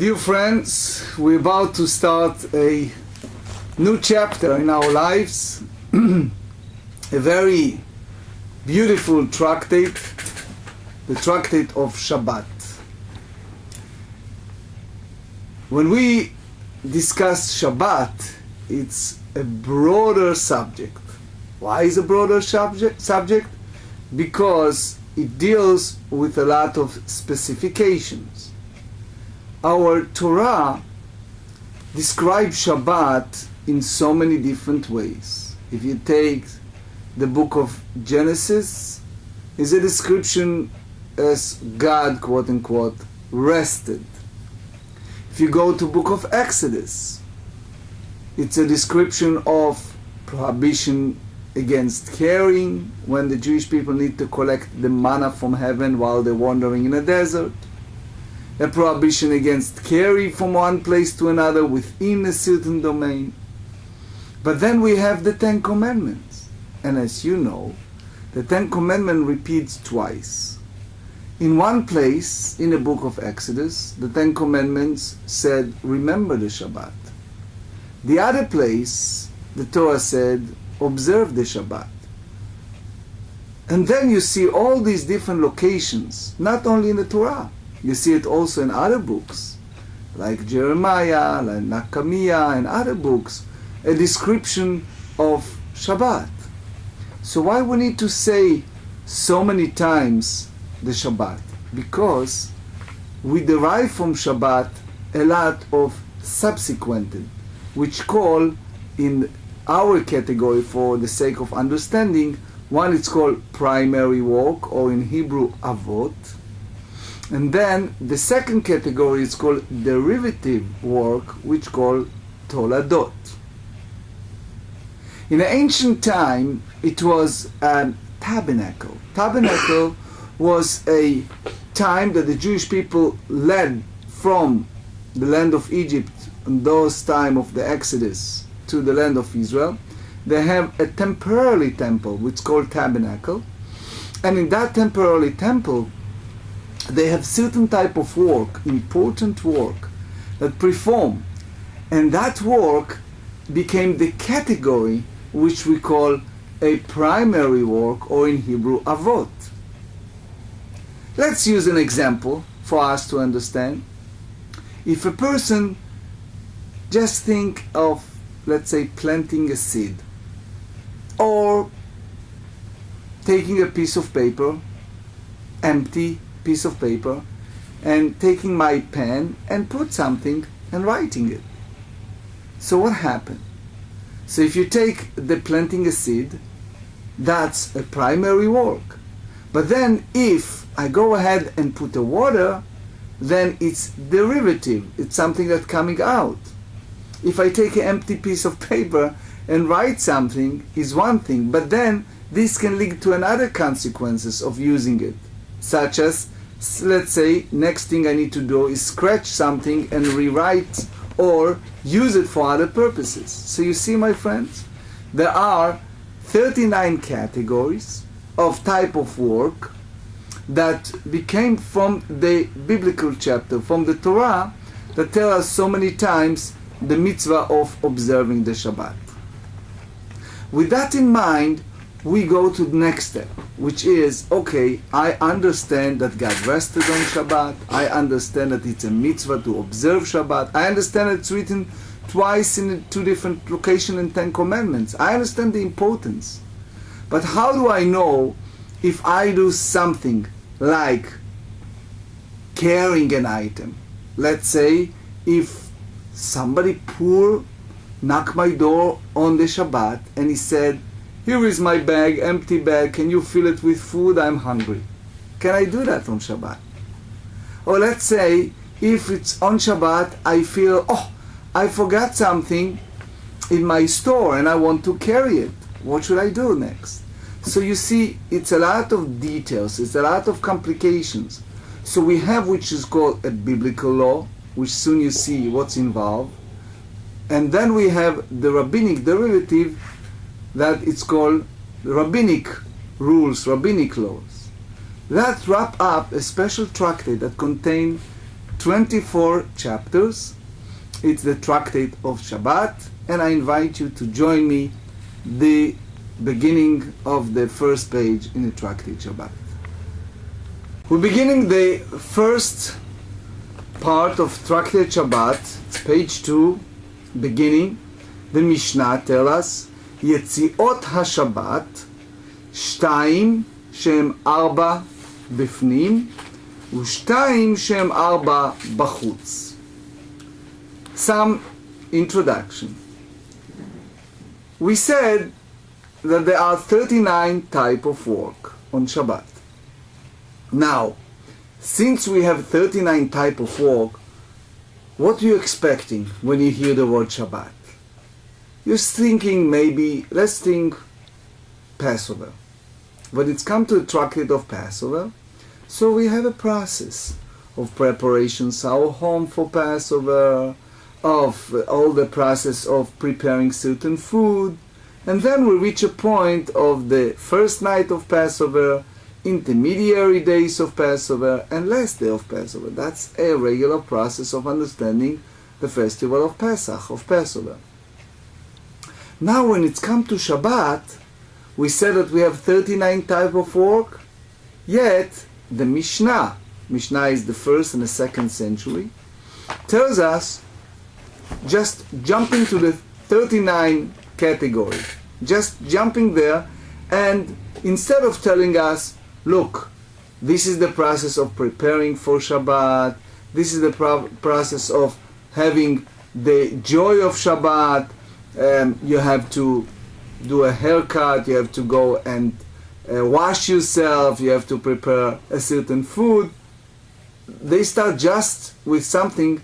Dear friends, we're about to start a new chapter in our lives, a very beautiful tractate, the Tractate of Shabbat. When we discuss Shabbat, it's a broader subject. Why is a broader subject? Because it deals with a lot of specifications. Our Torah describes Shabbat in so many different ways. If you take the book of Genesis, is a description as God, quote unquote, rested. If you go to book of Exodus, it's a description of prohibition against carrying when the Jewish people need to collect the manna from heaven while they're wandering in a desert. A prohibition against carry from one place to another within a certain domain. But then we have the Ten Commandments. And as you know, the Ten Commandments repeats twice. In one place, in the book of Exodus, the Ten Commandments said, remember the Shabbat. The other place, the Torah said, observe the Shabbat. And then you see all these different locations, not only in the Torah. You see it also in other books, like Jeremiah, like Nehemiah, and other books, a description of Shabbat. So why we need to say so many times the Shabbat? Because we derive from Shabbat a lot of subsequented, which call in our category for the sake of understanding, one it's called primary work, or in Hebrew avot. And then the second category is called derivative work, which called toladot. In the ancient time, it was a tabernacle. Tabernacle was a time that the Jewish people led from the land of Egypt in those time of the Exodus to the land of Israel. They have a temporary temple, which is called tabernacle. And in that temporary temple, they have certain type of work, important work, that perform. And that work became the category which we call a primary work, or in Hebrew, avot. Let's use an example for us to understand. If a person just think of, let's say, planting a seed, or taking a piece of paper, empty piece of paper, and taking my pen and put something and writing it. So what happened? So if you take the planting a seed, that's a primary work. But then if I go ahead and put the water, then it's derivative. It's something that's coming out. If I take an empty piece of paper and write something, is one thing, but then this can lead to another consequences of using it, such as, let's say, next thing I need to do is scratch something and rewrite or use it for other purposes. So you see, my friends, there are 39 categories of type of work that became from the biblical chapter, from the Torah, that tell us so many times the mitzvah of observing the Shabbat. With that in mind, we go to the next step, which is, okay, I understand that God rested on Shabbat. I understand that it's a mitzvah to observe Shabbat. I understand it's written twice in two different locations in Ten Commandments. I understand the importance. But how do I know if I do something like carrying an item? Let's say if somebody poor knocked my door on the Shabbat and he said, here is my bag, empty bag, can you fill it with food? I'm hungry. Can I do that on Shabbat? Or let's say, if it's on Shabbat, I feel, I forgot something in my store and I want to carry it. What should I do next? So you see, it's a lot of details, it's a lot of complications. So we have which is called a biblical law, which soon you see what's involved. And then we have the rabbinic derivative, that it's called rabbinic rules, rabbinic laws. That wrap up a special tractate that contains 24 chapters. It's the Tractate of Shabbat, and I invite you to join me the beginning of the first page in the Tractate Shabbat. We're beginning the first part of Tractate Shabbat, it's page 2, beginning. The Mishnah tells us, Yetzi'ot HaShabbat, 2 שהם 4 בפנים, ו2 שהם 4 בחוץ. Some introduction. We said that there are 39 types of work on Shabbat. Now, since we have 39 types of work, what are you expecting when you hear the word Shabbat? You're thinking maybe, let's think Passover. When it's come to the tractate of Passover, so we have a process of preparations, our home for Passover, of all the process of preparing certain food, and then we reach a point of the first night of Passover, intermediary days of Passover, and last day of Passover. That's a regular process of understanding the festival of Pesach, of Passover. Now when it's come to Shabbat, we said that we have 39 types of work, yet the Mishnah is the 1st and the 2nd century, tells us, just jumping to the 39 category, just jumping there, and instead of telling us, look, this is the process of preparing for Shabbat, this is the process of having the joy of Shabbat, you have to do a haircut, you have to go and wash yourself, you have to prepare a certain food. They start just with something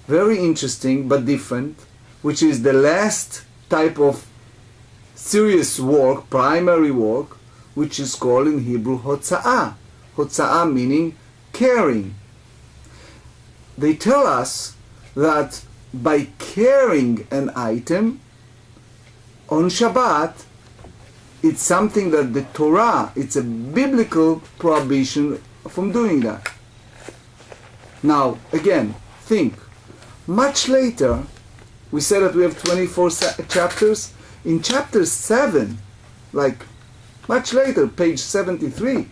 very interesting but different, which is the last type of serious work, primary work, which is called in Hebrew hotza'ah. Hotza'ah meaning carrying. They tell us that by carrying an item on Shabbat, it's something that the Torah, it's a biblical prohibition from doing that. Now, again, think. Much later, we said that we have 24 chapters. In chapter 7, like much later, page 73,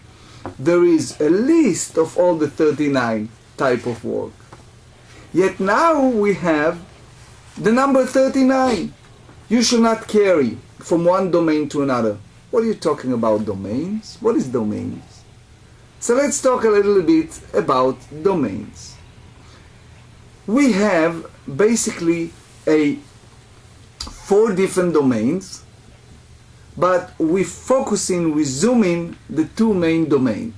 there is a list of all the 39 type of work. Yet now we have the number 39. You shall not carry from one domain to another. What are you talking about, domains? What is domains? So let's talk a little bit about domains. We have basically 4 different domains, but we zoom in the 2 main domains.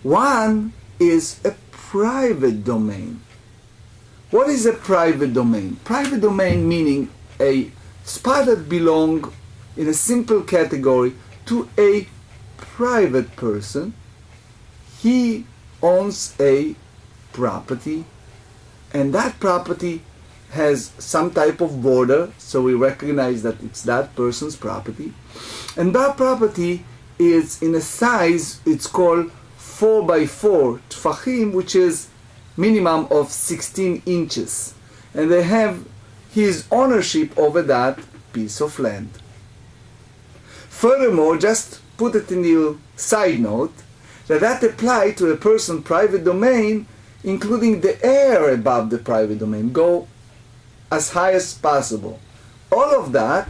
One is a private domain. What is a private domain? Private domain meaning a spot that belongs in a simple category to a private person. He owns a property, and that property has some type of border, so we recognize that it's that person's property. And that property is in a size, it's called 4 by 4 tfachim, which is minimum of 16 inches. And they have his ownership over that piece of land. Furthermore, just put it in your side note, that applies to a person's private domain, including the air above the private domain. Go as high as possible. All of that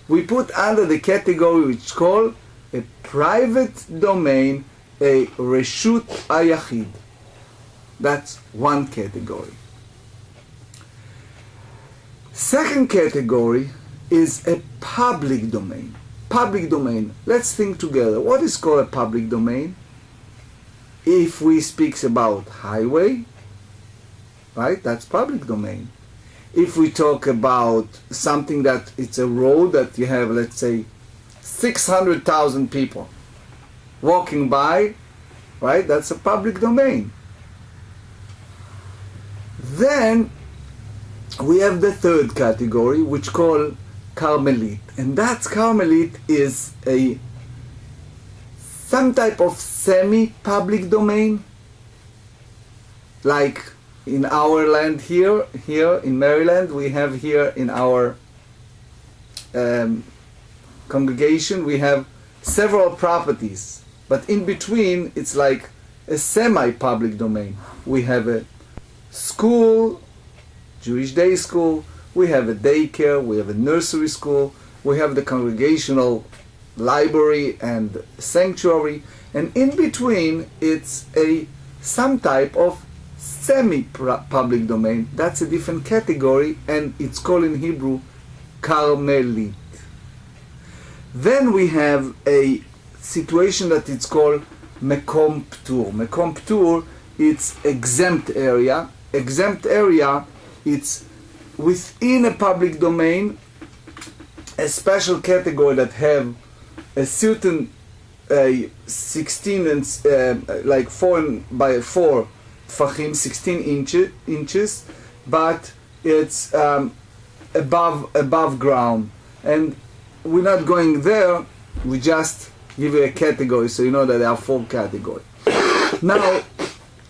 we put under the category which is called a private domain, a reshut היחיד. That's one category. Second category is a public domain. Public domain. Let's think together. What is called a public domain? If we speak about highway, right, that's public domain. If we talk about something that it's a road that you have, let's say, 600,000 people walking by, right, that's a public domain. Then we have the third category, which called Carmelit. And that Carmelit is some type of semi-public domain. Like in our land here in Maryland, we have here in our congregation, we have several properties, but in between it's like a semi-public domain. We have a school, Jewish day school, we have a daycare, we have a nursery school, we have the congregational library and sanctuary, and in between it's some type of semi-public domain. That's a different category, and it's called in Hebrew Carmelit. Then we have a situation that it's called Mekom Ptur. Mekom Ptur, it's exempt area. Exempt area, it's within a public domain, a special category that have a certain 16 and like 4 by 4 tfachim, 16 inches, but it's above ground. And we're not going there, we just give you a category so you know that there are 4 categories. Now,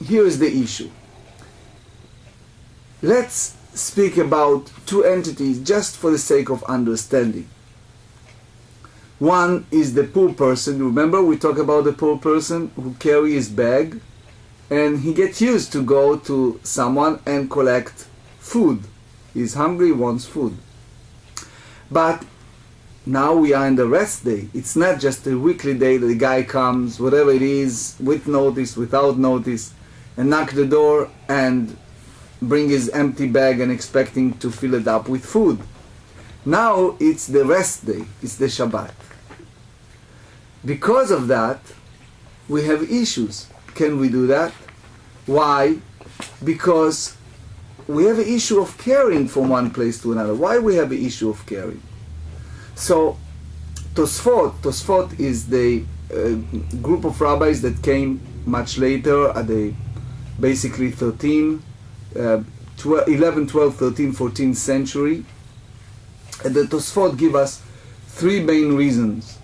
here is the issue. Let's speak about 2 entities just for the sake of understanding. One is the poor person. Remember, we talk about the poor person who carry his bag and he gets used to go to someone and collect food. He's hungry, wants food. But now we are in the rest day. It's not just a weekly day that the guy comes, whatever it is, with notice, without notice, and knock the door and bring his empty bag and expecting to fill it up with food. Now it's the rest day, it's the Shabbat. Because of that, we have issues. Can we do that? Why? Because we have an issue of carrying from one place to another. Why we have an issue of carrying? So, Tosfot is the group of rabbis that came much later at the basically 11, 12, 13, 14th century. And the Tosfot give us 3 main reasons,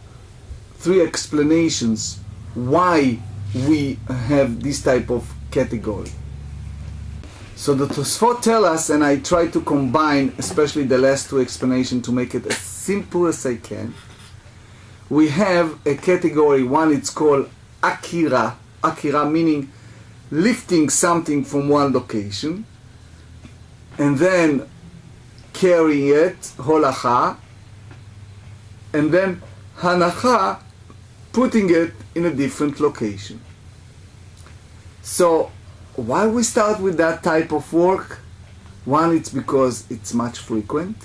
3 explanations why we have this type of category. So the Tosfot tell us, and I try to combine especially the last 2 explanations to make it as simple as I can. We have a category, one it's called Akira. Akira meaning lifting something from one location and then carrying it, holacha, and then hanacha, putting it in a different location. So why we start with that type of work? One, it's because it's much frequent.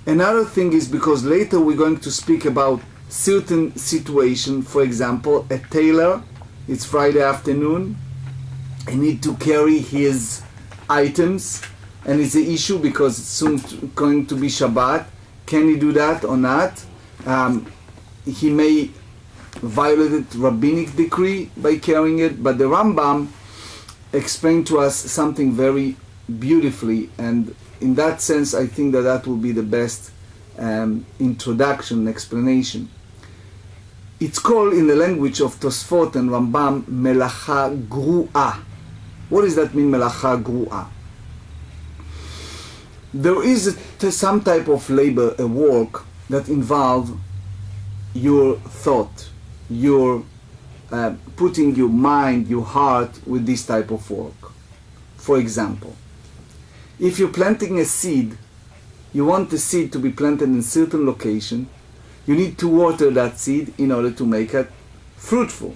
Another thing is because later we're going to speak about certain situation. For example, a tailor, it's Friday afternoon, he need to carry his items, and it's an issue because it's soon going to be Shabbat. Can he do that or not? He may violate rabbinic decree by carrying it, but the Rambam explained to us something very beautifully, and in that sense I think that will be the best introduction, explanation. It's called in the language of Tosfot and Rambam melacha gru'ah. What does that mean, melacha gru'ah? There is some type of labor, a work that involves your thought, your putting your mind, your heart with this type of work. For example, if you're planting a seed, you want the seed to be planted in a certain location, you need to water that seed in order to make it fruitful.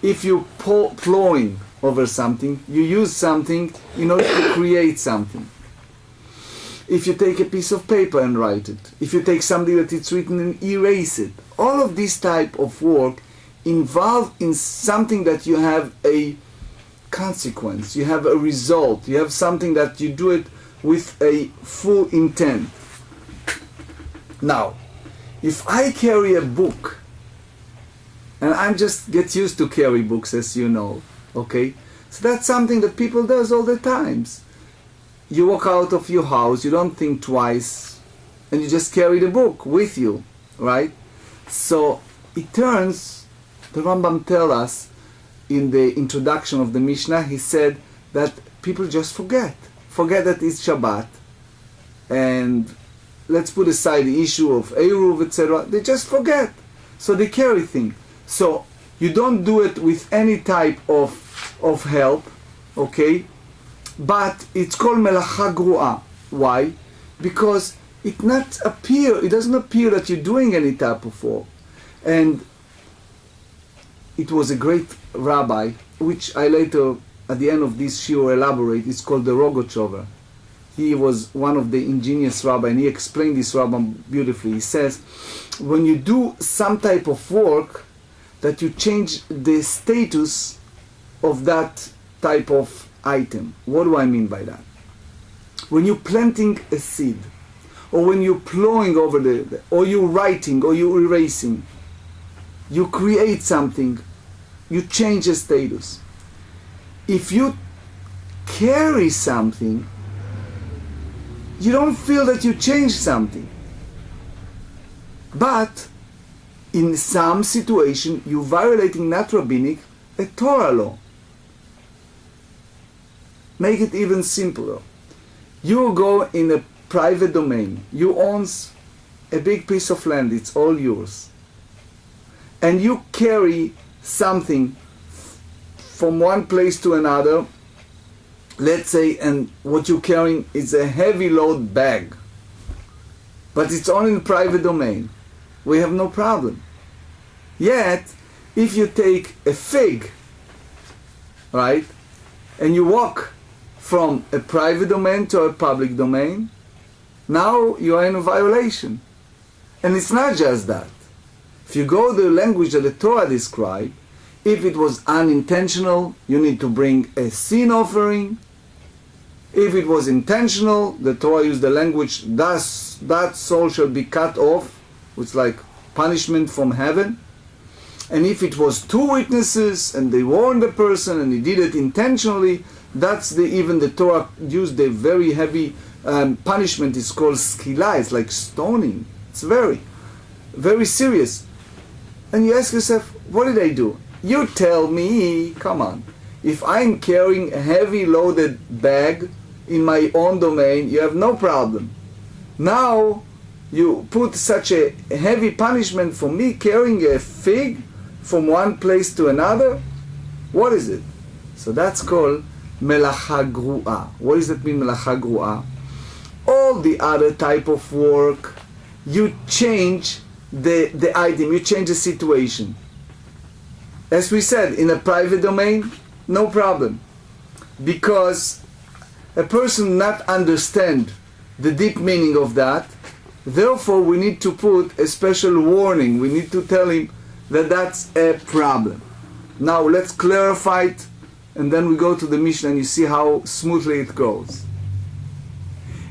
If you're plowing over something, you use something in order to create something. If you take a piece of paper and write it, if you take something that it's written and erase it, all of this type of work involved in something that you have a consequence, you have a result, you have something that you do it with a full intent. Now, if I carry a book, and I'm just get used to carry books, as you know, okay? So that's something that people does all the times. You walk out of your house, you don't think twice, and you just carry the book with you, right? So it turns, the Rambam tells us, in the introduction of the Mishnah, he said that people just forget that it's Shabbat, and let's put aside the issue of Eruv, etc. They just forget, so they carry things. So you don't do it with any type of help, okay? But it's called melacha gru'a. Why? Because it doesn't appear that you're doing any type of work. And it was a great rabbi, which I later, at the end of this shiur, elaborate. It's called the Rogochover. He was one of the ingenious rabbi, and he explained this rabbi beautifully. He says, when you do some type of work, that you change the status of that type of item. What do I mean by that? When you're planting a seed, or when you're plowing over or you're writing, or you're erasing, you create something, you change the status. If you carry something, you don't feel that you changed something. But in some situation, you're violating not rabbinic, a Torah law. Make it even simpler. You go in a private domain. You own a big piece of land. It's all yours. And you carry something from one place to another, let's say, and what you're carrying is a heavy load bag. But it's only in private domain. We have no problem. Yet, if you take a fig, right, and you walk from a private domain to a public domain, now you are in a violation. And it's not just that. If you go the language that the Torah describes, if it was unintentional, you need to bring a sin offering. If it was intentional, the Torah used the language, thus that soul shall be cut off. It's like punishment from heaven. And if it was two witnesses and they warned the person and he did it intentionally, that's even the Torah used the very heavy punishment. It's called skila. It's like stoning. It's very, very serious. And you ask yourself, what did I do? You tell me, come on, if I'm carrying a heavy loaded bag in my own domain, you have no problem. Now you put such a heavy punishment for me carrying a fig from one place to another? What is it? So that's called melacha gru'a. What does that mean, melacha gru'a? All the other type of work, you change the item, you change the situation. As we said, in a private domain, no problem. Because a person not understand the deep meaning of that, therefore we need to put a special warning. We need to tell him that that's a problem. Now let's clarify it, and then we go to the Mishnah and you see how smoothly it goes.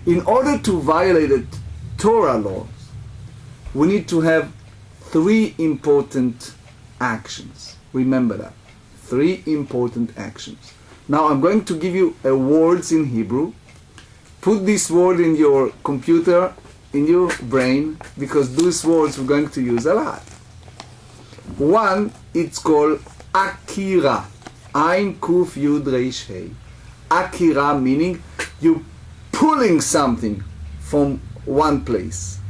In order to violate the Torah laws, we need to have three important actions. Remember that. Three important actions. Now I'm going to give you words in Hebrew. Put this word in your computer, in your brain, because these words we're going to use a lot. One, it's called akira. Ein kuf yud reish hey. Akira meaning you pulling something from one place,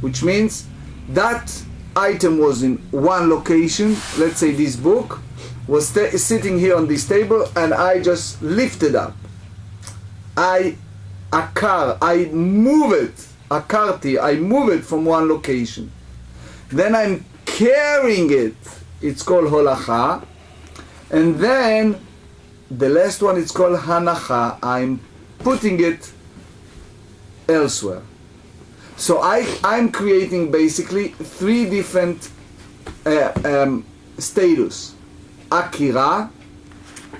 which means that item was in one location. Let's say this book was sitting here on this table and I just lift it up. I move it. Akarti, I move it from one location. Then I'm carrying it. It's called holacha. And then the last one is called hanacha. I'm putting it elsewhere. So I'm creating basically three different status. Akira,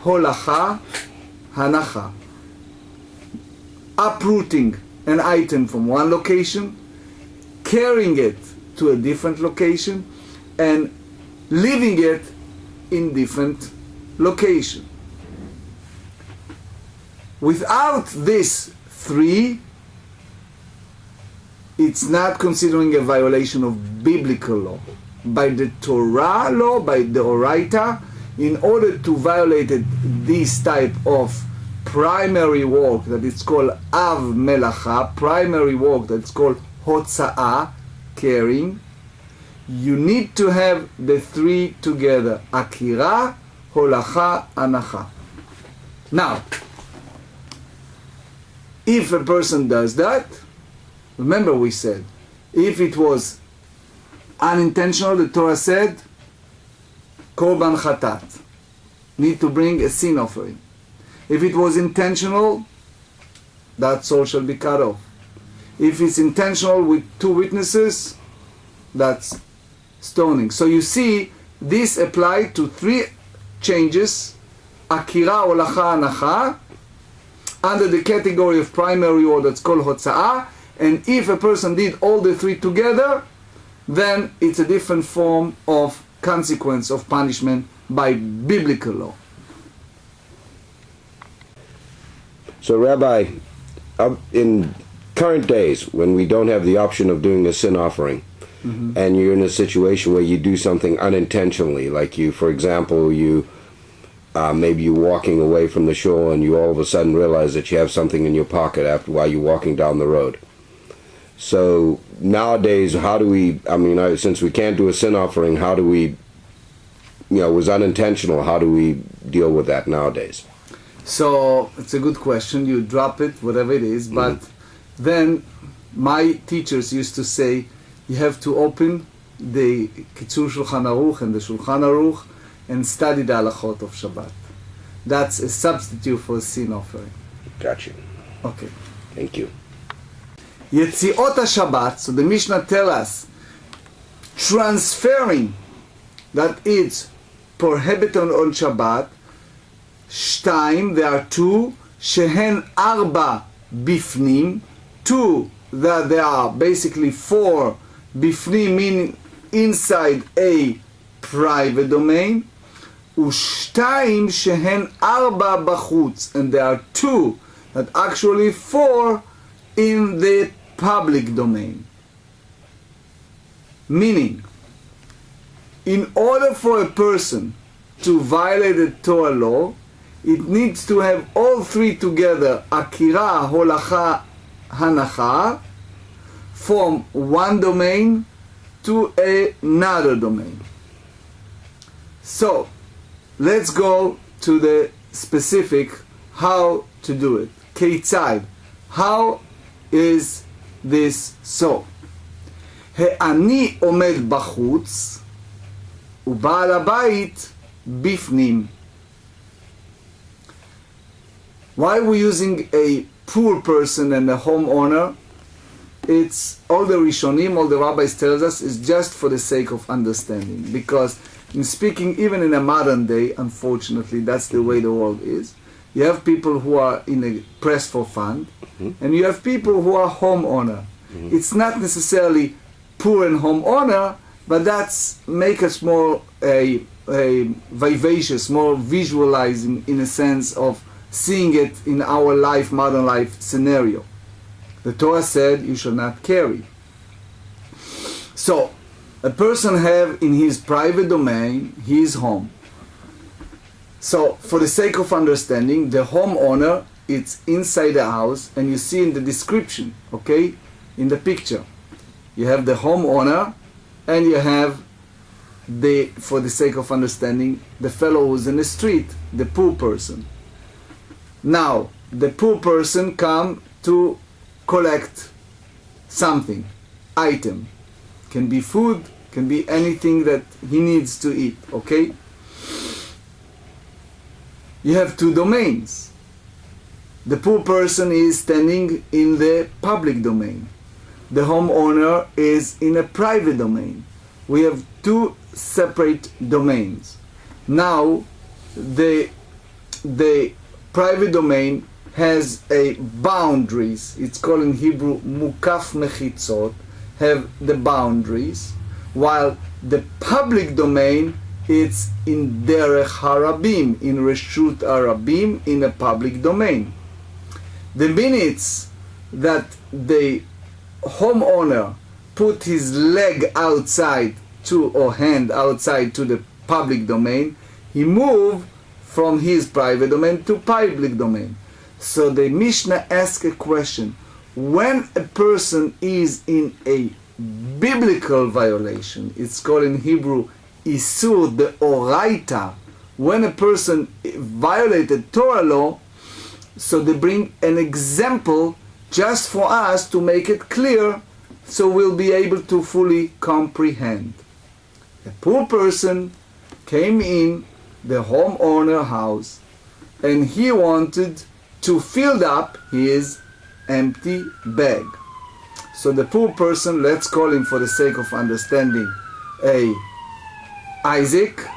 holacha, hanacha. Uprooting an item from one location, carrying it to a different location, and leaving it in different location. Without these three, it's not considering a violation of biblical law. By the Torah law, by the Oraita, in order to violate this type of primary work that is called av melacha, primary work that's called hotza'a, carrying, you need to have the three together: akira, holacha, anacha. Now, if a person does that, remember we said, if it was unintentional, the Torah said, korban chatat, need to bring a sin offering. If it was intentional, that soul shall be cut off. If it's intentional with two witnesses, that's stoning. So you see, this applied to three changes: akira, holacha, anacha, under the category of primary or that's called hotza'a. And if a person did all the three together, then it's a different form of consequence of punishment by biblical law. So, Rabbi, in current days, when we don't have the option of doing a sin offering, and you're in a situation where you do something unintentionally, like you, for example, maybe you're walking away from the shul and you all of a sudden realize that you have something in your pocket while you're walking down the road. So nowadays, how do we, since we can't do a sin offering, how do we, it was unintentional, how do we deal with that nowadays? So it's a good question. You drop it, whatever it is, but then my teachers used to say, you have to open the Kitzur Shulchan Aruch and the Shulchan Aruch and study the halachot of Shabbat. That's a substitute for a sin offering. Gotcha. Okay. Thank you. Yetzi'ot Shabbat, so the Mishnah tells us, transferring that it's prohibited on Shabbat, shtaim, there are two, shehen arba bifnim, two, that there are basically four, bifnim meaning inside a private domain, ushtaim shehen arba bachutz, and there are two, that actually four in the public domain. Meaning, in order for a person to violate the Torah law, it needs to have all three together, akira, holacha, hanacha, from one domain to another domain. So, let's go to the specific how to do it. Keitzai, how is this so? He'ani omed bachutz u'ba'al habayit bifnim. Why are we using a poor person and a homeowner? It's all the Rishonim, all the rabbis tells us, is just for the sake of understanding. Because in speaking, even in a modern day, unfortunately, that's the way the world is. You have people who are in a press for fund, and you have people who are homeowner. It's not necessarily poor and homeowner, but that's make us more vivacious, more visualizing in a sense of seeing it in our life, modern life scenario. The Torah said you shall not carry. So, a person have in his private domain his home. So, for the sake of understanding, the homeowner, it's inside the house, and you see in the description, okay, in the picture, you have the homeowner, and you have for the sake of understanding, the fellow who's in the street, the poor person. Now, the poor person come to collect something, item. Can be food, can be anything that he needs to eat, okay? You have two domains. The poor person is standing in the public domain. The homeowner is in a private domain. We have two separate domains. Now, the private domain has a boundaries. It's called in Hebrew mukaf mechitzot, have the boundaries, while the public domain, it's in derech harabim, in reshut harabim, in a public domain. The minutes that the homeowner put his leg outside to, or hand outside to the public domain, he He moved from his private domain to public domain. So the Mishnah asks a question. When a person is in a biblical violation, it's called in Hebrew Isur de Oraita, when a person violated Torah law, so they bring an example just for us to make it clear, so we'll be able to fully comprehend. A poor person came in the homeowner house and he wanted to fill up his empty bag. So the poor person, let's call him for the sake of understanding, Isaac,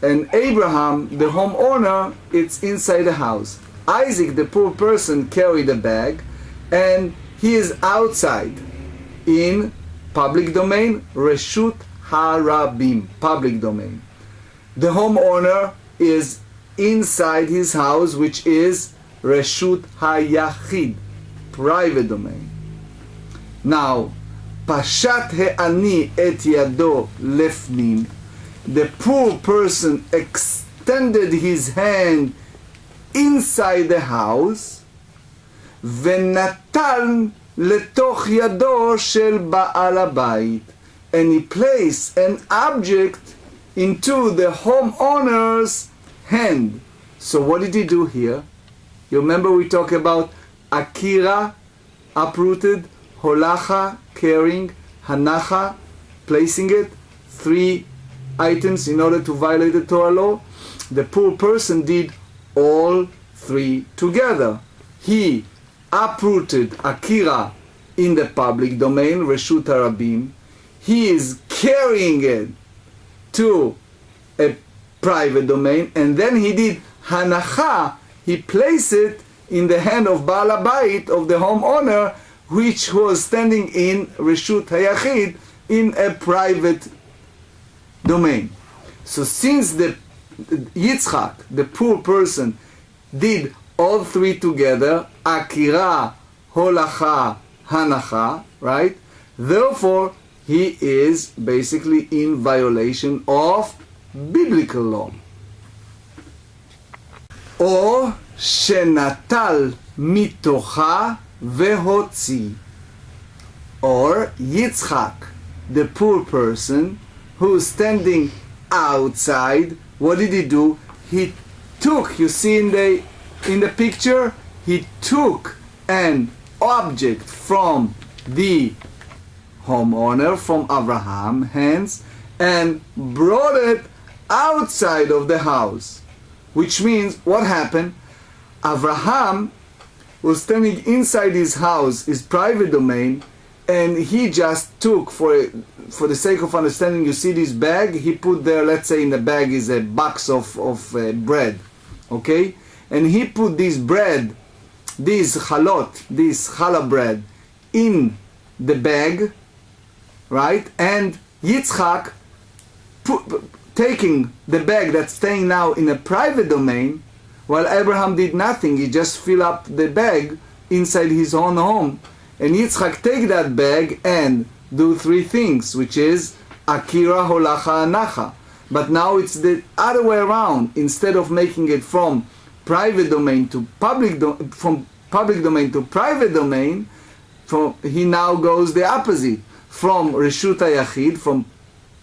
and Abraham, the homeowner, it's inside the house. Isaac, the poor person, carried the bag and he is outside in public domain, Reshut Harabim, public domain. The homeowner is inside his house, which is Reshut HaYachid, private domain. Now, Pashat He'ani et Yado Lefnim, the poor person extended his hand inside the house, Venatal letoch yado shel Ba'al Habayit, and he placed an object into the homeowner's hand. So what did he do here? You remember we talked about Akira, uprooted, Holacha, carrying, Hanacha, placing it, 3 items in order to violate the Torah law. The poor person did all 3 together. He uprooted Akira in the public domain, Reshut Harabim. He is carrying it to a private domain, and then he did Hanacha. He placed it in the hand of Ba'al Habayit, of the homeowner, which was standing in Reshut HaYachid, in a private domain. So since the Yitzchak, the poor person, did all 3 together, Akira, Holacha, Hanacha, right? Therefore, he is basically in violation of biblical law. Or shenatal mitocha vehotzi. Or Yitzchak, the poor person, who's standing outside, what did he do? He took, you see in the picture, he took an object from the homeowner, from Abraham's hands, and brought it outside of the house. Which means, what happened? Abraham was standing inside his house, his private domain, and he just took, for the sake of understanding, you see this bag, he put there, let's say in the bag is a box of bread, okay? And he put this bread, this challah bread, in the bag, right? And Yitzchak taking the bag that's staying now in a private domain, while Abraham did nothing. He just filled up the bag inside his own home. And Yitzchak take that bag and do 3 things, which is Akira, Holacha, Hanacha. But now it's the other way around. Instead of making it from private domain to from public domain to private domain, he now goes the opposite. From Reshut HaYachid, from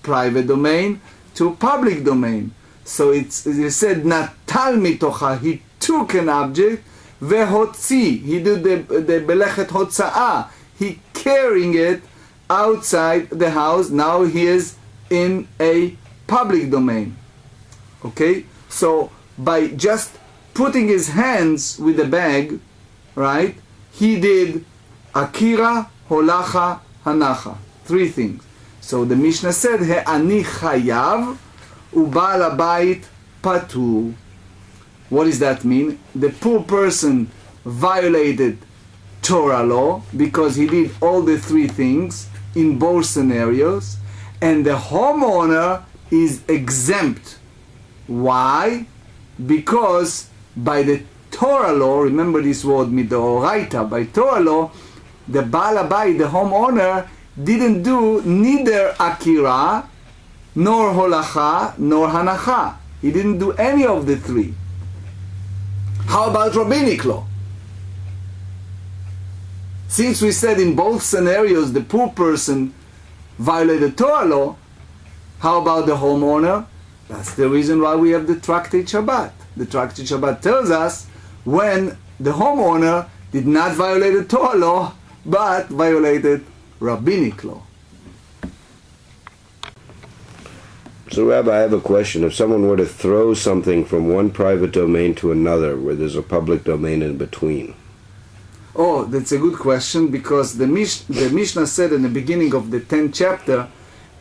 private domain to public domain. So he said Natal mitocha, he took an object, vehotzi, he did the belechet hotza'ah, he carrying it outside the house. Now he is in a public domain. Okay, so by just putting his hands with the bag, right, he did Akira, Holacha, Hanacha, 3 things. So the Mishnah said, He'ani chayav u'ba'al habayit patur. What does that mean? The poor person violated Torah law because he did all the 3 things in both scenarios, and the homeowner is exempt. Why? Because by the Torah law, remember this word midoraita, by Torah law, the Ba'al Habayit, the homeowner, didn't do neither Akira, nor Holacha, nor Hanacha. He didn't do any of the three. How about rabbinic law? Since we said in both scenarios the poor person violated Torah law, how about the homeowner? That's the reason why we have the Tractate Shabbat. The Tractate Shabbat tells us when the homeowner did not violate the Torah law, but violated rabbinic law. So, Rabbi, I have a question. If someone were to throw something from one private domain to another, where there's a public domain in between? Oh, that's a good question, because the Mishnah said in the beginning of the 10th chapter,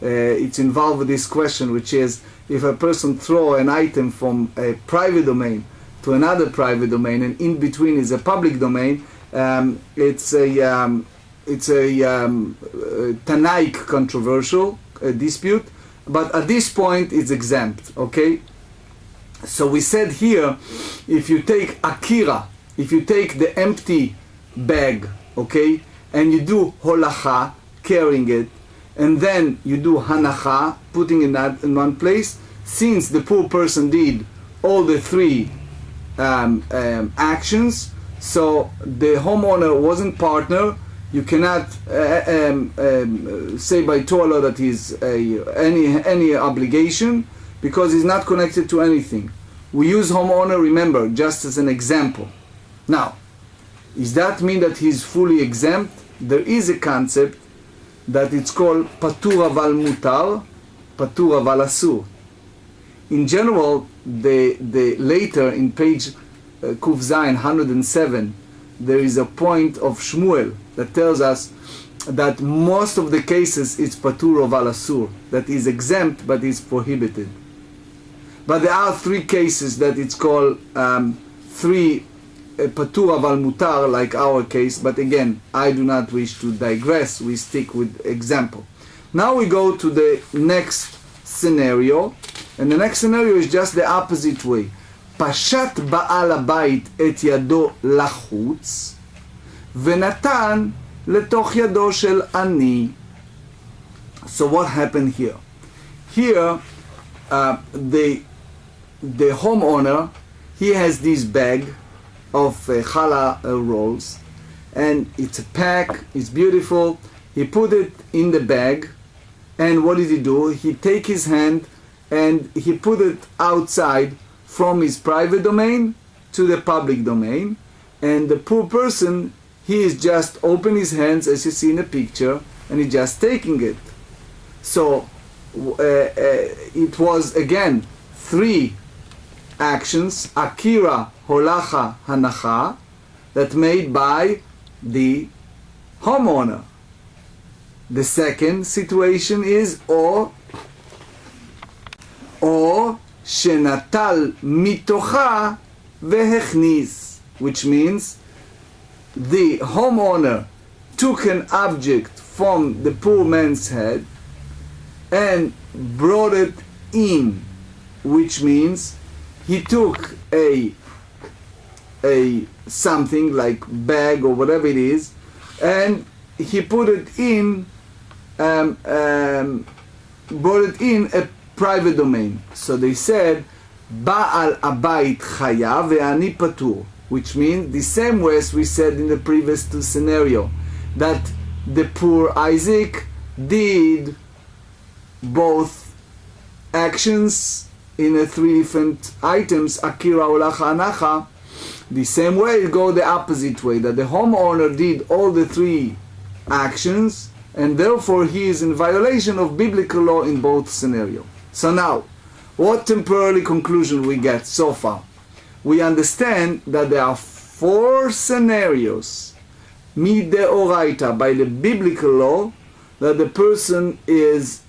it's involved with this question, which is, if a person throw an item from a private domain to another private domain, and in between is a public domain, it's a Tanaic controversial dispute, but at this point it's exempt, okay? So we said here, if you take akira, if you take the empty bag, okay, and you do holacha, carrying it, and then you do hanacha, putting it in one place, since the poor person did all the three actions, so the homeowner wasn't partner. You cannot say by Torah law that he's any obligation, because he's not connected to anything. We use homeowner, remember, just as an example. Now, does that mean that he's fully exempt? There is a concept that it's called patur aval mutar, patur aval asur. In general, the later in page Kuf Zayin 107, there is a point of Shmuel that tells us that most of the cases it's patur aval asur, that is exempt but is prohibited. But there are three cases that it's called three patur aval mutar, like our case, but again, I do not wish to digress, we stick with example. Now we go to the next scenario, and the next scenario is just the opposite way. פשט בעל הבית את ידו לחוץ ונתן לתוך ידו של עני. So what happened here? Here, the homeowner, he has this bag of challah rolls, and it's a pack, it's beautiful. He put it in the bag, and what did he do? He take his hand and he put it outside from his private domain to the public domain, and the poor person, he is just open his hands as you see in the picture, and he's just taking it. So it was again three actions, akira, holacha, hanacha, that made by the homeowner. The second situation is or שנטל מתוכה והכניס, which means the homeowner took an object from the poor man's head and brought it in, which means he took a something like bag or whatever it is, and he put it in, brought it in a private domain. So they said, Ba'al abayit chayav ve'ani patur, which means the same way as we said in the previous two scenario, that the poor Isaac did both actions in a three different items, akira, holacha, hanacha. The same way it go the opposite way, that the homeowner did all the three actions, and therefore he is in violation of biblical law in both scenarios. So now, what temporary conclusion we get so far? We understand that there are four scenarios, mideoraita, by the biblical law, that the person is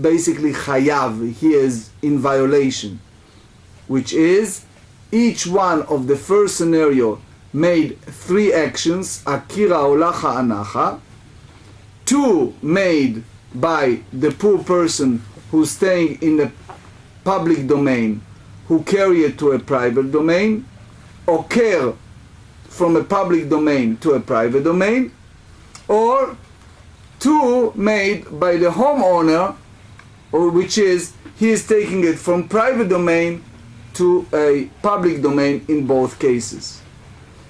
basically chayav, he is in violation, which is each one of the first scenario made three actions, akira, holacha, hanacha, two made by the poor person who's staying in the public domain, who carry it to a private domain, or care from a public domain to a private domain, or two made by the homeowner, or which is he is taking it from private domain to a public domain in both cases.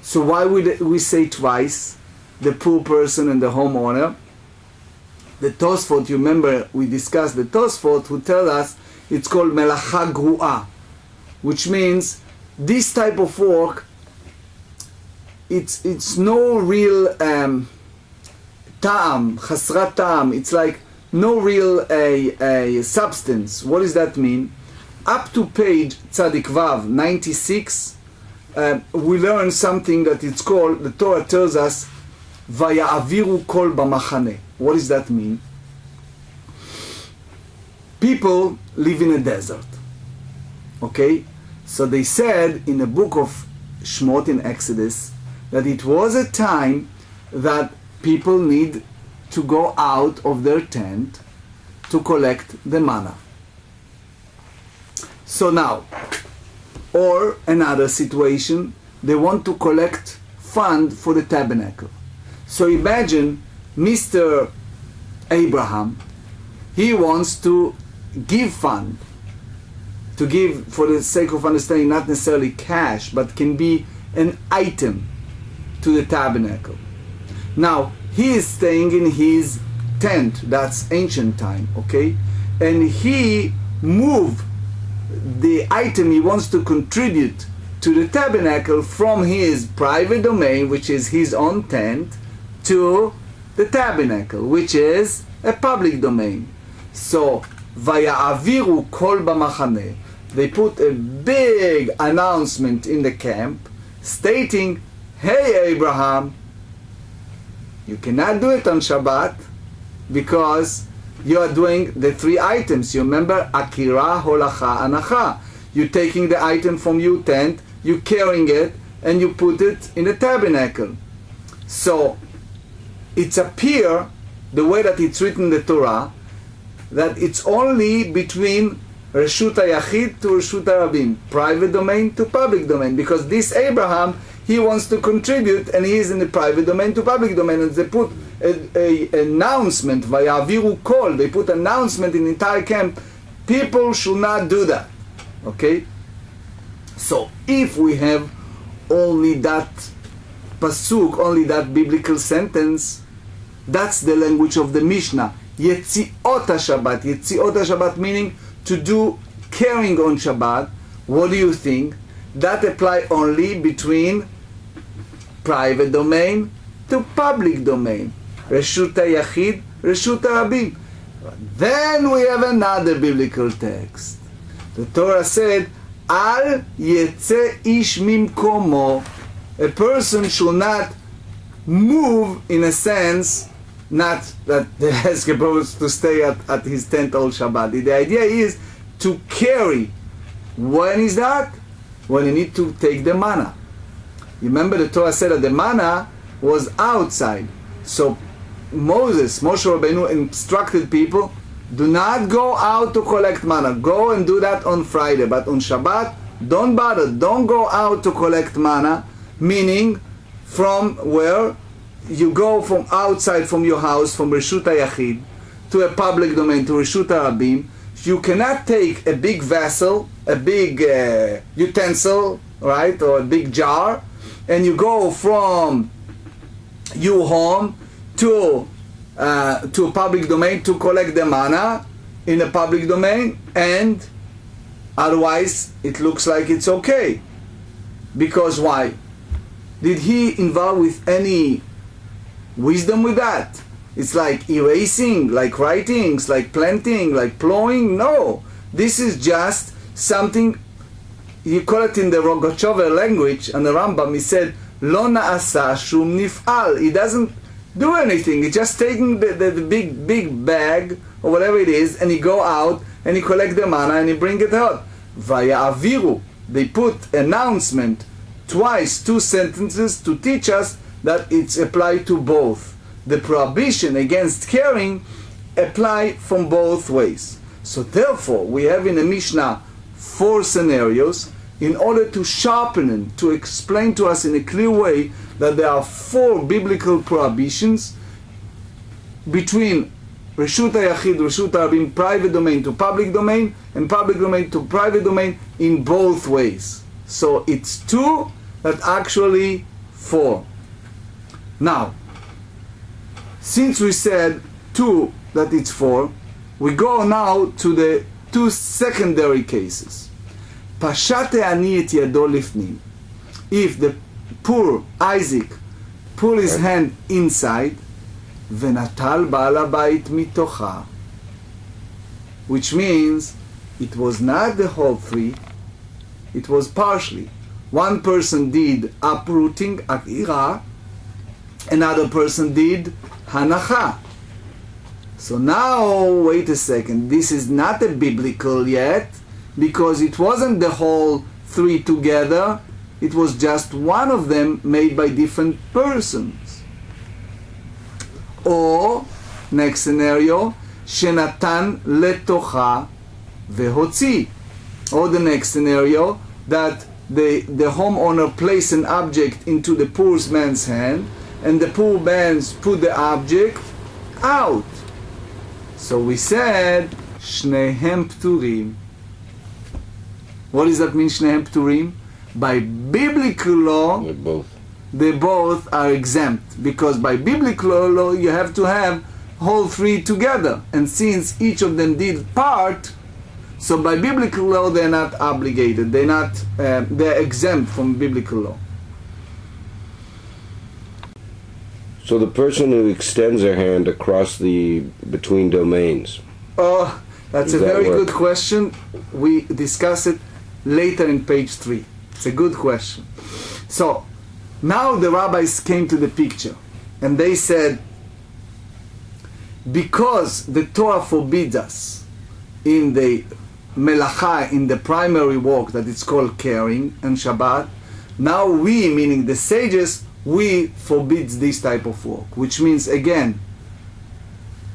So why would we say twice, the poor person and the homeowner? The Tosfot, you remember we discussed the Tosfot, who tell us it's called melacha gru'a, which means this type of work, it's no real ta'am, chasrat ta'am. It's like no real a substance. What does that mean? Up to page Tzadik Vav 96, we learn something that it's called, the Torah tells us, Vaya'aviru kol b'machane. What does that mean? People live in a desert. Okay? So they said in the book of Shemot in Exodus that it was a time that people need to go out of their tent to collect the manna. So now, or another situation, they want to collect fund for the tabernacle. So imagine Mr. Abraham, he wants to give fund, to give, for the sake of understanding, not necessarily cash, but can be an item to the tabernacle. Now, he is staying in his tent, that's ancient time, okay? And he moved the item he wants to contribute to the tabernacle from his private domain, which is his own tent, to the tabernacle, which is a public domain. So, Vaya'aviru kol b'machane, they put a big announcement in the camp stating, hey Abraham, you cannot do it on Shabbat because you are doing the three items. You remember, Akira, Holacha, Anacha. You're taking the item from your tent, you're carrying it, and you put it in the tabernacle. So, it's appear, the way that it's written in the Torah, that it's only between Rashut HaYachid to Rashut HaRabim, private domain to public domain, because this Abraham, he wants to contribute and he is in the private domain to public domain, and they put a announcement, Vayaviru Kol, they put announcement in the entire camp, people should not do that. Okay? So if we have only that pasuk, only that biblical sentence, that's the language of the Mishnah. Yetzi'ot Shabbat. Yetzi'ot Shabbat meaning to do carrying on Shabbat. What do you think? That apply only between private domain to public domain. Reshut HaYachid, Reshut HaRabim. Then we have another biblical text. The Torah said, Al Yeitzei Ish mimkomo. A person should not move, in a sense, not that they're supposed to stay at his tent all Shabbat. The idea is to carry. When is that? When you need to take the manna. You remember the Torah said that the manna was outside. So Moshe Rabbeinu instructed people, do not go out to collect manna. Go and do that on Friday. But on Shabbat, don't bother. Don't go out to collect manna. Meaning, from where? You go from outside from your house, from Reshut HaYachid, to a public domain, to Reshut HaRabim. You cannot take a big vessel, a big utensil, right, or a big jar, and you go from your home to a public domain to collect the manna in a public domain, and otherwise it looks like it's okay. Because why? Did he involve with any wisdom with that? It's like erasing, like writings, like planting, like plowing. No, this is just something, you call it in the Rogachover language, and the Rambam, he said, Lo na'asa shum nif'al. He doesn't do anything. He's just taking the big bag, or whatever it is, and he go out, and he collect the manna, and he bring it out. Vaya'aviru. They put announcement twice, two sentences, to teach us that it's applied to both. The prohibition against carrying apply from both ways. So therefore, we have in the Mishnah 4 scenarios in order to sharpen and to explain to us in a clear way that there are 4 biblical prohibitions between רשות היחיד, רשות הרבים, private domain to public domain, and public domain to private domain in both ways. So it's 2, but actually 4. Now, since we said 2, that it's 4, we go now to the 2 secondary cases. פשט העני את ידו לפנים. If the poor Isaac pull his hand inside, ונטל בעל הבית מתוכה, which means it was not the whole 3, it was partially. One person did uprooting, עקירה, another person did hanacha. So now, wait a second, this is not a biblical yet, because it wasn't the whole 3 together, it was just one of them made by different persons. Or, next scenario, שנתן לתוכה והוציא. Or the next scenario, that the homeowner placed an object into the poor man's hand, and the poor man put the object out. So we said, שניהם פטורים. What does that mean, שניהם פטורים? By biblical law, they both are exempt. Because by biblical law, you have to have whole 3 together. And since each of them did part, so by biblical law, they're not obligated. They're exempt from biblical law. So the person who extends their hand across between domains. Oh, that's a very good question. We discuss it later in page 3. It's a good question. So, now the rabbis came to the picture and they said, because the Torah forbids us in the melacha, in the primary work that it's called caring and Shabbat, now we, meaning the sages, we forbids this type of work, which means again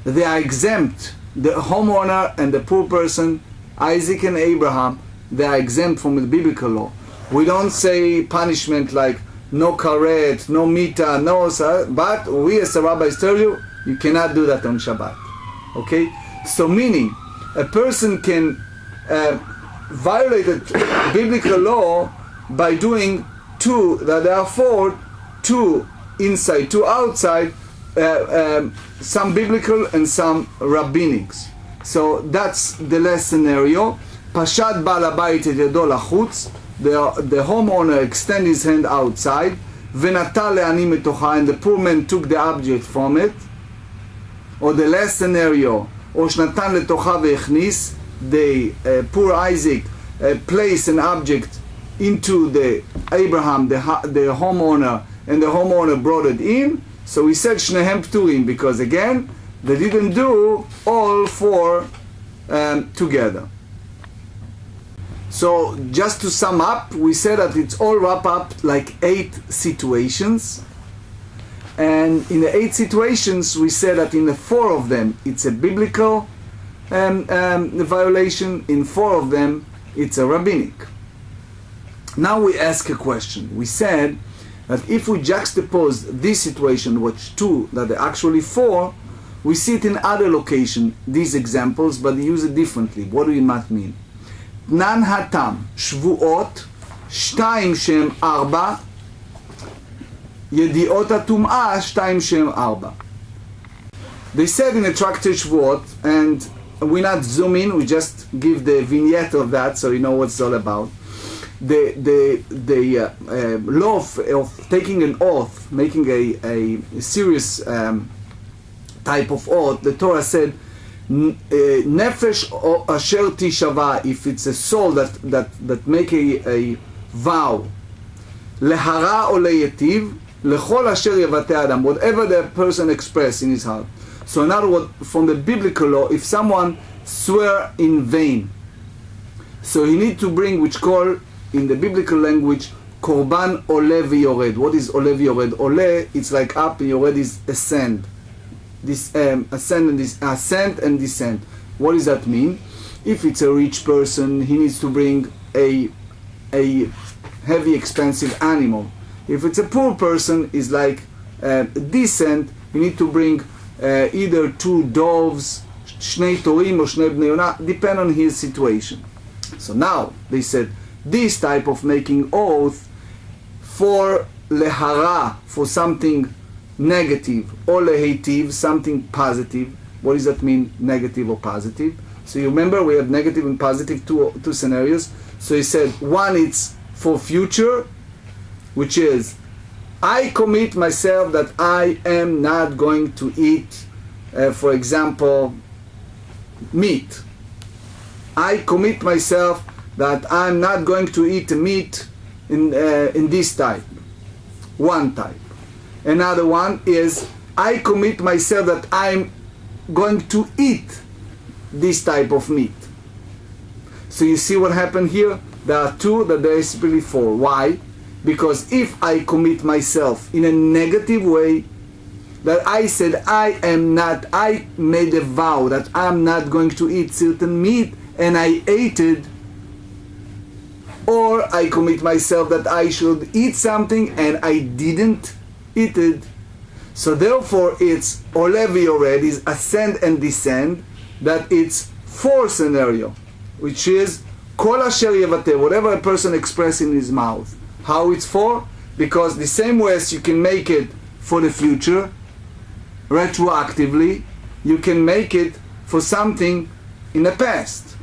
they are exempt. The homeowner and the poor person, Isaac and Abraham, they are exempt from the biblical law. We don't say punishment like no karet, no mita, no, but we as the rabbis tell you, you cannot do that on Shabbat. Okay? So meaning a person can violate the biblical law by doing 2, that there are 4, 2 inside, 2 outside, some biblical and some rabbinics. So that's the last scenario. Pashat בעל הבית את ידו לחוץ, the homeowner extended his hand outside, ונטל לעני מתוכה, and the poor man took the object from it. Or the last scenario, או שנתן לתוכה והכניס, the poor Isaac placed an object into the Abraham, the homeowner, and the homeowner brought it in. So we said שניהם פטורים, because again, they didn't do all 4 together. So just to sum up, we said that it's all wrapped up like 8 situations. And in the 8 situations, we said that in the 4 of them, it's a biblical violation. In 4 of them, it's a rabbinic. Now we ask a question. We said that if we juxtapose this situation, which 2, that are actually 4, we see it in other locations, these examples, but they use it differently. What do you not mean? תנן התם, שבועות, 2 שהם 4, ידיעות הטומאה, 2 שהם 4. They said in the tractate Shavuot, and we not zoom in, we just give the vignette of that so you know what it's all about. The law of taking an oath, making a serious type of oath, the Torah said, Nefesh asher tishava, if it's a soul that make a vow, lehara or leyetiv, lechol asher yavate adam, whatever the person express in his heart. So in other words, from the biblical law, if someone swear in vain, so he need to bring, which call in the biblical language, korban ole v'yored. What is ole v'yored? Ole, it's like up, and yored is ascend. This ascent and descent. What does that mean? If it's a rich person, he needs to bring a heavy, expensive animal. If it's a poor person, it's like descent. You need to bring either 2 doves, shnei torim or shnei bnei yonah, depend on his situation. So now they said this type of making oath for lehara, for something negative, or lehitiv, something positive. What does that mean, negative or positive? So you remember we have negative and positive two scenarios. So he said one it's for future, which is I commit myself that I am not going to eat, for example, meat. I commit myself that I'm not going to eat meat in this type. One type. Another one is I commit myself that I'm going to eat this type of meat. So you see what happened here? There are 2 that there is really 4. Why? Because if I commit myself in a negative way, that I said I made a vow that I'm not going to eat certain meat and I ate it, or I commit myself that I should eat something and I didn't eat it. So therefore it's Olevi Yored, is ascend and descend, that it's 4 scenario, which is Kol Asher Yevateh, whatever a person expresses in his mouth. How it's 4? Because the same way as you can make it for the future, retroactively, you can make it for something in the past.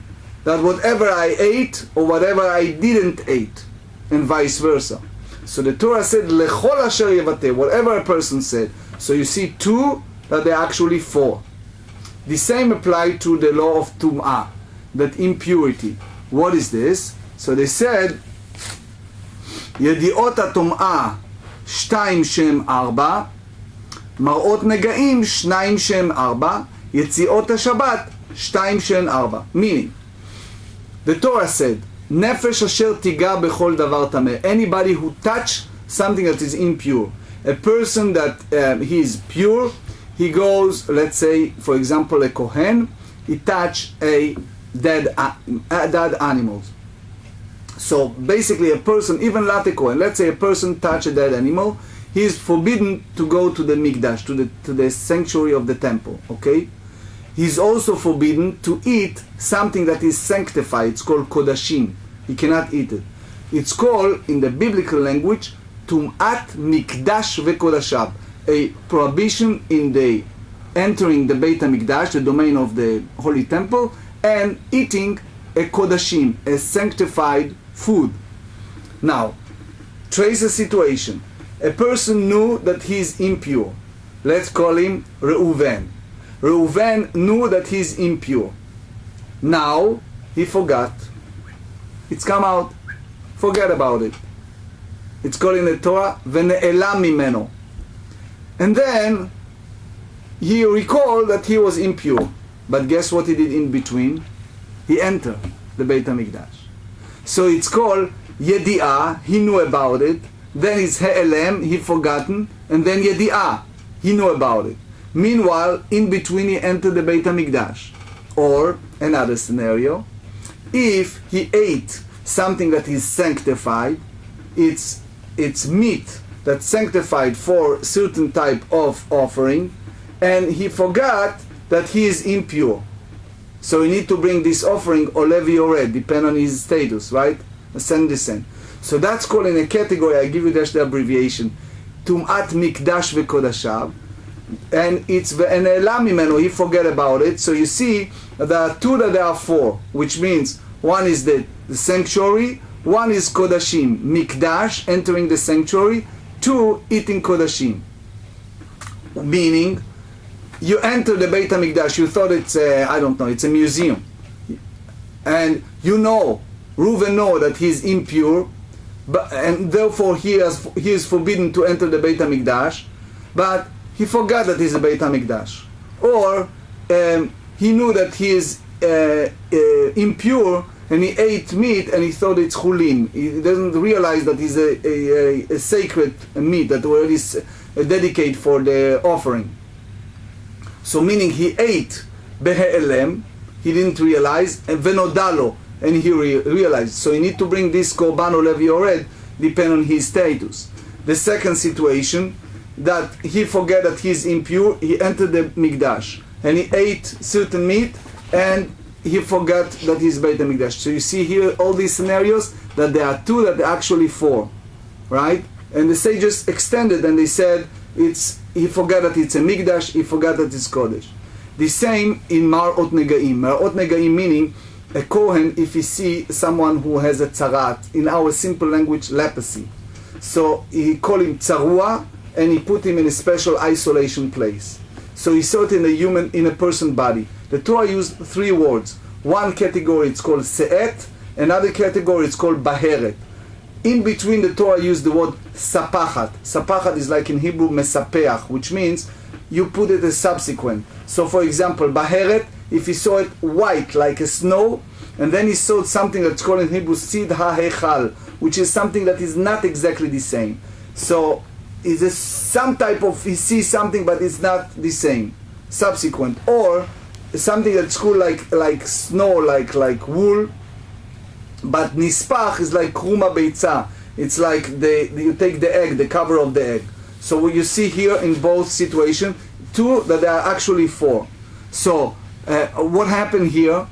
That whatever I ate or whatever I didn't eat, and vice versa. So the Torah said, Lechol Asher Yevateh, whatever a person said. So you see 2 that they're actually 4. The same applied to the law of Tum'ah, that impurity. What is this? So they said, Yedi'ot HaTum'ah 2 shem 4, Mar'ot Nega'im 2 shem 4, Yetzi'ot HaShabbat 2 shem 4. Meaning, the Torah said, Nefesh asher tiga bechol davar tameh. Anybody who touch something that is impure. A person that he is pure, he goes, let's say, for example, a Kohen, he touch a dead animals. So basically a person, even not a Kohen, let's say a person touch a dead animal, he is forbidden to go to the Mikdash, to the sanctuary of the temple, okay? He's also forbidden to eat something that is sanctified. It's called kodashim. He cannot eat it. It's called, in the biblical language, tum'at mikdash vekodashav, a prohibition in the entering the Beit HaMikdash, the domain of the Holy Temple, and eating a kodashim, a sanctified food. Now, trace a situation. A person knew that he is impure. Let's call him Reuven. Reuven knew that he is impure. Now, he forgot. It's come out. Forget about it. It's called in the Torah, Vene'elam mimeno. And then, he recalled that he was impure. But guess what he did in between? He entered the Beit HaMikdash. So it's called Yedi'ah, he knew about it. Then it's He'elem, he forgotten. And then Yedi'ah, he knew about it. Meanwhile, in between he entered the Beit HaMikdash. Or, another scenario, if he ate something that is sanctified, it's meat that's sanctified for certain type of offering, and he forgot that he is impure. So you need to bring this offering Olevi Yored, depend on his status, right? Ascend, descend. So that's called in a category, I give you just the abbreviation, Tum'at Mikdash Vekodashav, and it's Ve'ene'elam mimeno, he forget about it. So you see, there are 2 that there are 4, which means one is the sanctuary, one is Kodashim, Mikdash, entering the sanctuary, 2, eating Kodashim. Meaning, you enter the Beit HaMikdash, you thought it's it's a museum. And you know, Reuven know that he's impure, and therefore he is forbidden to enter the Beit HaMikdash, but he forgot that he's a Beit HaMikdash. Or he knew that he is impure, and he ate meat and he thought it's chulin. He doesn't realize that he's a sacred meat that already is dedicated for the offering. So meaning he ate behe'elem, he didn't realize, and venodalo, and he realized. So you need to bring this korban Olevi Yored, depend on his status. The second situation, that he forget that he's impure, he entered the Mikdash, and he ate certain meat, and he forgot that he's Beit HaMikdash. So you see here all these scenarios, that there are two, that there are actually four, right? And the sages extended, and they said, he forgot that it's a Mikdash, he forgot that it's Kodesh. The same in Mar'ot Negaim. Mar'ot Negaim meaning, a Kohen, if he see someone who has a tzarat, in our simple language, leprosy. So he call him tzarua, and he put him in a special isolation place. So he saw it in a person body. The Torah used three words. One category it's called se'et, another category it's called baheret. In between the Torah used the word sapachat. Sapachat is like in Hebrew mesapeach, which means you put it as subsequent. So for example, baheret, if he saw it white like a snow, and then he saw something that's called in Hebrew sid ha'hechal, which is something that is not exactly the same. So it's some type of, he sees something but it's not the same, subsequent. Or something that's cool like snow, like wool, but nispach is like kruma beitza. It's like you take the egg, the cover of the egg. So what you see here in both situations, two, that there are actually four. So what happened here?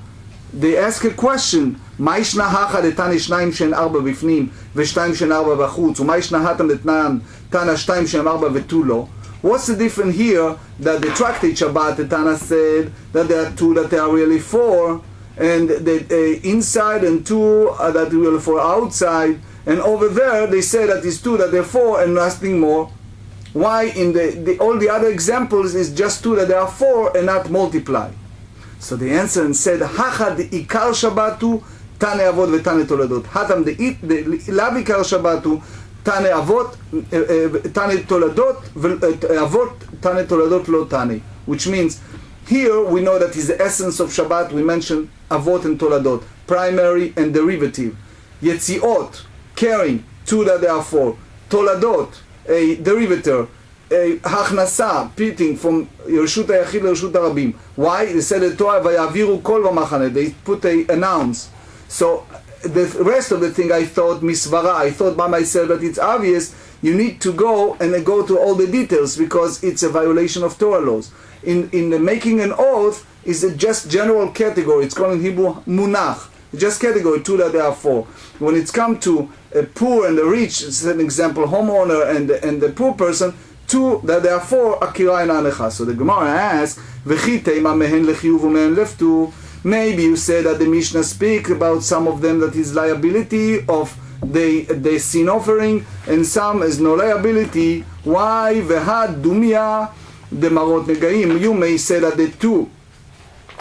They ask a question, מה ישנה הכה דתנא שניים שהן ארבע בפנים ושתיים שהן ארבע בחוץ ומה ישנה התם דתנן תנא שתיים שהן ארבע ותו לא? What's the difference here that the Tractate Shabbat, the Tana said that there are two that are really four, and the inside and two that are really four outside, and over there they say that it's two that are four and nothing more. Why in all the other examples is just two that there are four and not multiply? So the answer and said, Hacha de ikar Shabbatu Tane Avot v'Tane Toledot. Hatam de lav ikar Shabbatu Tane Avot Tane Toledot Avot Tane Toledot lo Tane. Which means here we know that is the essence of Shabbat. We mentioned Avot and Toledot, primary and derivative. Yetzi'ot, carrying, two that there are four. Toledot, a derivative. הכנסה, pitting from רשות היחיד לרשות הרבים. Why? They said the Torah, ויעבירו כל במחנה. They put a nouns. So the rest of the thing I thought misvara. I thought by myself that it's obvious. You need to go and go to all the details because it's a violation of Torah laws. In the making an oath is a just general category. It's called in Hebrew munach. Just category, two that there are four. When it's come to a poor and the rich, it's an example, homeowner and the poor person, two that there are four, akira inanecha. So the Gemara asks, maybe you say that the Mishnah speak about some of them that is liability of the sin offering, and some is no liability. Why? Vehad dumia the marot negaim. You may say that the two,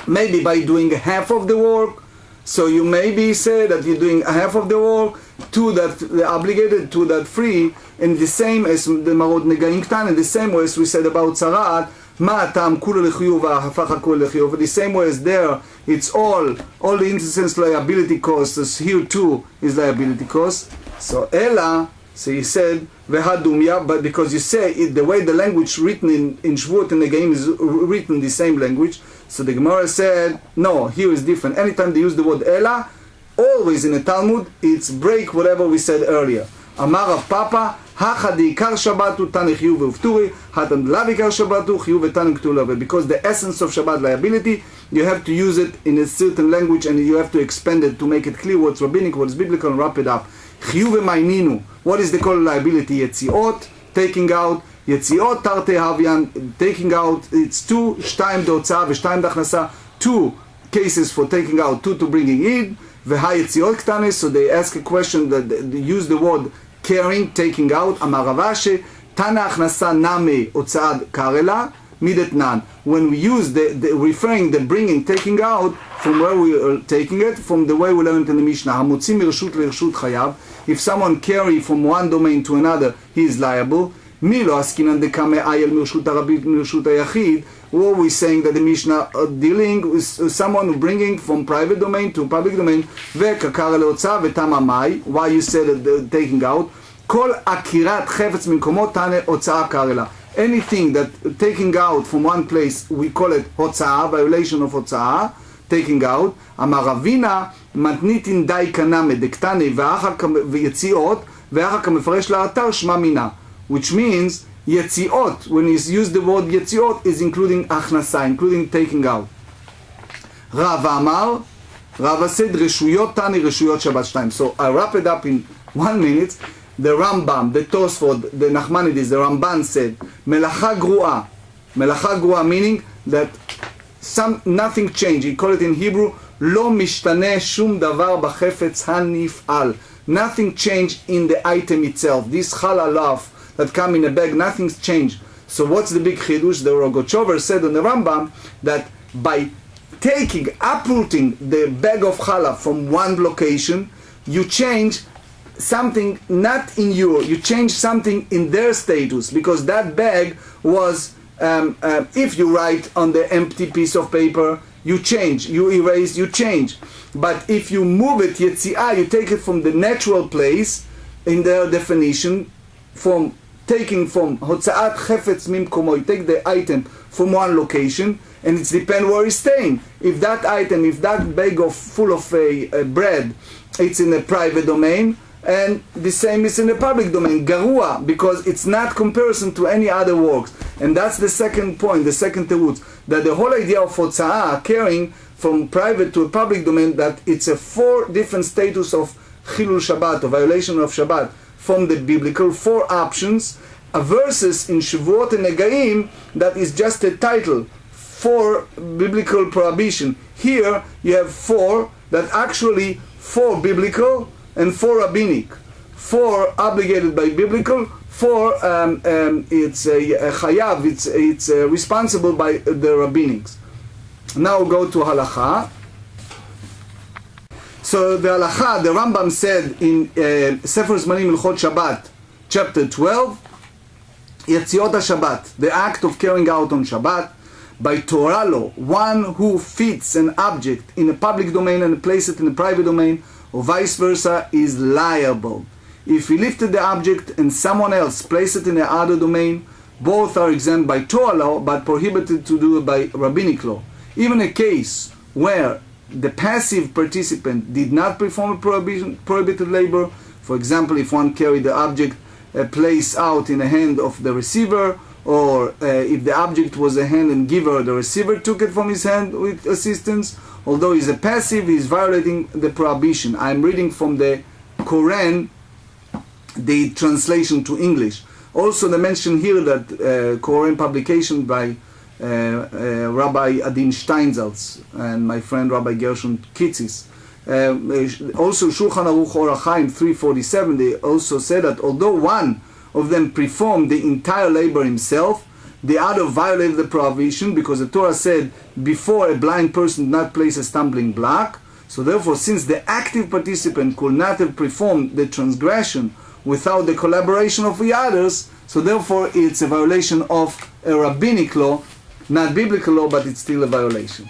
maybe by doing half of the work. So you maybe say that you're doing half of the work, two that obligated, two that free, and the same as the marot negaim ktan, and the same way as we said about tzarat, ma tam kula lechiyuv v'hafacha kula lechiyuv. The same way as there, it's all the instances liability costs. As here too is liability costs. So ella, so he said v'hadumya, but because you say it, the way the language written in Shvuot and Negaim is written the same language. So the Gemara said, no, here is different. Anytime they use the word ella, always in the Talmud, it's break whatever we said earlier. Amar Rav Papa, hacha deikar Shabbatu tane chiyuv v'ufturi, hatam lav ikar Shabbatu chiyuv v'tane k'tula. Because the essence of Shabbat liability, you have to use it in a certain language and you have to expand it to make it clear what's rabbinic, what's biblical, and wrap it up. Chiyuv v'mayninu. What is the call liability? Yetzi'ot, taking out. Yetzi'ot tarte havyan, taking out. It's two, shtaim d'hotza v'shtaim d'achnasa. Two cases for taking out, two to bringing in. V'ha yetzi'ot ktanes. So they ask a question that they use the word carrying, taking out. Amar Ravashe, tana achnasa name otzaad karela midetnan. When we use the referring the bringing, taking out, from where we are taking it, from the way we learned in the Mishnah. Hamotzi mirshut lirshut chayav. If someone carry from one domain to another, he is liable. Milo askinan dekame ayel mirshut harabim mirshut hayachid. Or we saying that the Mishnah dealing with someone bringing from private domain to public domain. Ve'kakar leotza ve'tamamai. Why you said taking out? Kol akirat chefetz minkomot tane otza karela. Anything that taking out from one place, we call it hotza, violation of hotza, taking out. Amar Ravina matnitin dai kaname dektane ve'achar v'yetzi'ot ve'achar kamefresh la'atar shma mina. Which means Yetzi'ot, when he's used the word Yetzi'ot, is including achnasa, including taking out. Rava Amar, Rava said, Reshuyot Tani, Reshuyot Shabbat Shtayim. So I wrap it up in 1 minute. The Rambam, the Tosfot, the Nachmanides, the Ramban said, Melacha Grua. Melacha Grua meaning that nothing changed. He called it in Hebrew, Lo Mishtane Shum Davar B'Chefetz HaNif'al. Nothing changed in the item itself. This chalalaf that come in a bag, nothing's changed. So what's the big chidush? The Rogochover said on the Rambam that by uprooting the bag of challah from one location, you change something not in you change something in their status, because that bag was, if you write on the empty piece of paper, you change, you erase, you change. But if you move it, Yetzi'ah, you take it from the natural place, in their definition, from taking from Hotza'at Chefetz Mimkomo, you take the item from one location, and it depends where it's staying. If that item, if that bag full of bread, it's in a private domain, and the same is in the public domain, Garua, because it's not comparison to any other works. And that's the second point, the second teretz, that the whole idea of Hotza'ah, carrying from private to a public domain, that it's a 4 different status of Chilul Shabbat, or violation of Shabbat, from the biblical, 4 options, versus in Shavuot and Negaim, that is just a title, 4 biblical prohibition. Here you have 4 that actually 4 biblical and 4 rabbinic. 4 obligated by biblical, 4 it's a chayav, it's responsible by the rabbinics. Now we'll go to halacha. So the halacha, the Rambam said in Sefer Zmanim Ilchot Shabbat, chapter 12, Yetzi'ot Shabbat, the act of carrying out on Shabbat, by Torah law, one who fits an object in a public domain and place it in a private domain, or vice versa, is liable. If he lifted the object and someone else placed it in the other domain, both are exempt by Torah law, but prohibited to do it by rabbinic law. Even a case where the passive participant did not perform a prohibited labor, for example, if one carried the object placed out in the hand of the receiver, or if the object was a hand and giver, the receiver took it from his hand with assistance, although he's a passive, he's violating the prohibition. I'm reading from the Quran, the translation to English. Also, they mention here that Quran publication by Rabbi Adin Steinsaltz and my friend Rabbi Gershon Kitzis. Also, Shulchan Aruch Orach Chaim 347, they also said that although one of them performed the entire labor himself, the other violated the prohibition, because the Torah said before a blind person did not place a stumbling block. So therefore, since the active participant could not have performed the transgression without the collaboration of the others, so therefore it's a violation of a rabbinic law, not biblical law, but it's still a violation.